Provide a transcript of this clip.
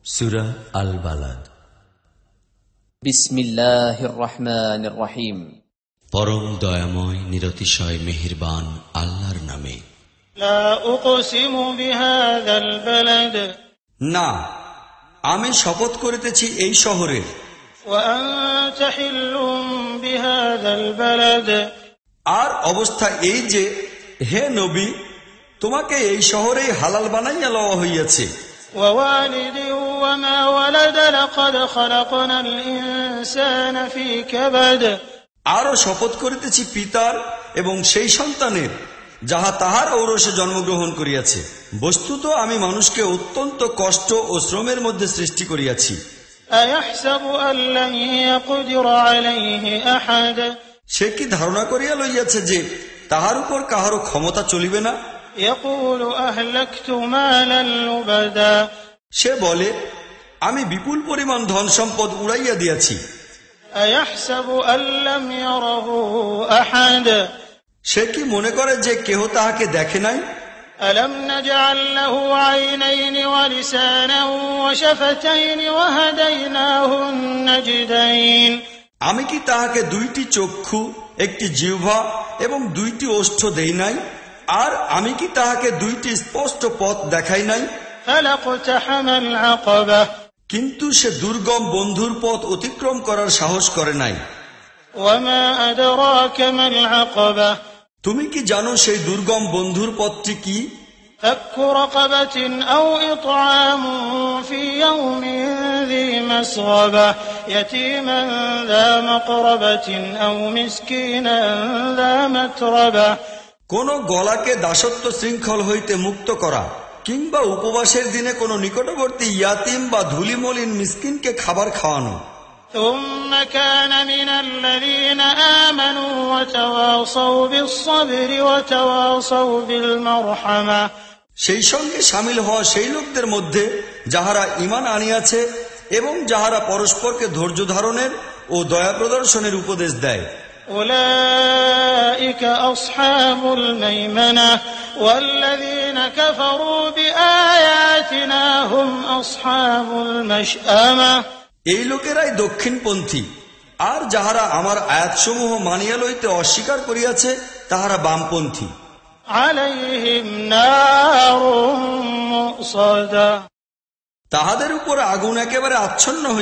সূরা আল Balad. বিসমিল্লাহির রহমানির রহিম। পরম দয়াময় নিরতিশয় মেহেরবান আল্লাহর নামে। লা উকসিমু বিহাযাল বালাদ, না, আমি শপথ করিতেছি এই শহরের। ওয়া আনতা হিল্লুম বিহাযাল বালাদ, আর অবস্থা এই যে, হে নবী, তোমাকে এই শহরেই হালাল বানাইয়া লওয়া হইয়াছে। ওয়া ওয়ালিদিন ওয়া মা ওয়ালাদ, লাকাদ খালাকনাল ইনসানা ফী কাবাদ, আরো শপথ করিতেছি পিতার এবং সেই সন্তানের যাহা তাহার ঔরসে জন্মগ্রহণ করিয়াছে। বস্তুত আমি মানুষকে অত্যন্ত কষ্ট ও শ্রমের মধ্যে সৃষ্টি করিয়াছি। আয়াহসাবু আল্লান ইয়াকদির আলাইহি আহাদ, সে কি ধারণা করিয়া লইয়াছে যে তাহার উপর কাহারও ক্ষমতা চলিবে না? ইয়াকুলু আহলাকতু মালান লুবাদা, সে বলে, আমি বিপুল পরিমাণ ধন সম্পদ উড়াইয়া দিয়াছি। আয়াহসাবু আল্লাম ইয়ারাহু আহাদ, সে কি মনে করে যে কেহ তাহাকে দেখে নাই? ألم نجعل له عينين ولسانا وشفتين وهديناه النجدين, আমি কি তাহাকে দুইটি চক্ষু, একটি জিহ্বা এবং দুইটি ওষ্ঠ দেই নাই? আর আমি কি তাহাকে দুইটি স্পষ্ট পথ দেখাই নাই? فلاقتحم العقبة, কিন্তু সে দুর্গম বন্ধুর পথ অতিক্রম করার সাহস করে নাই। وما أدراك ما العقبة, তুমি কি জানো সেই দুর্গম বন্ধুর পথটি কি? فك رقبة أو إطعام في يوم ذي مسغبة, يتيما ذا مقربة أو مسكينا ذا متربة, কোন গলাকে দাসত্ব শৃঙ্খল হইতে মুক্ত করা, কিংবা উপবাসের দিনে কোন নিকটবর্তী ইয়াতিম বা ধুলিমলিন মিসকিনকে খাবার খাওয়ানো। ثم كان من الذين آمنوا وتواصوا بالصبر وتواصوا بالمرحمة, সেই সঙ্গে সামিল হওয়া সেই লোকদের মধ্যে যাহারা ঈমান আনিয়াছে এবং যাহারা পরস্পরকে ধৈর্য ধারণের ও দয়া প্রদর্শনের উপদেশ দেয়। أولئك أصحاب الميمنة والذين كفروا بآياتنا هم أصحاب المشأمة, এই লোকেরাই দক্ষিণপন্থী, আর যাহারা আমার আয়াতসমূহ মানিয়া লইতে অস্বীকার করিয়াছে তাহারা বামপন্থী। عليهم نار مؤصدة, তাহাদের উপর আগুন একেবারে আচ্ছন্ন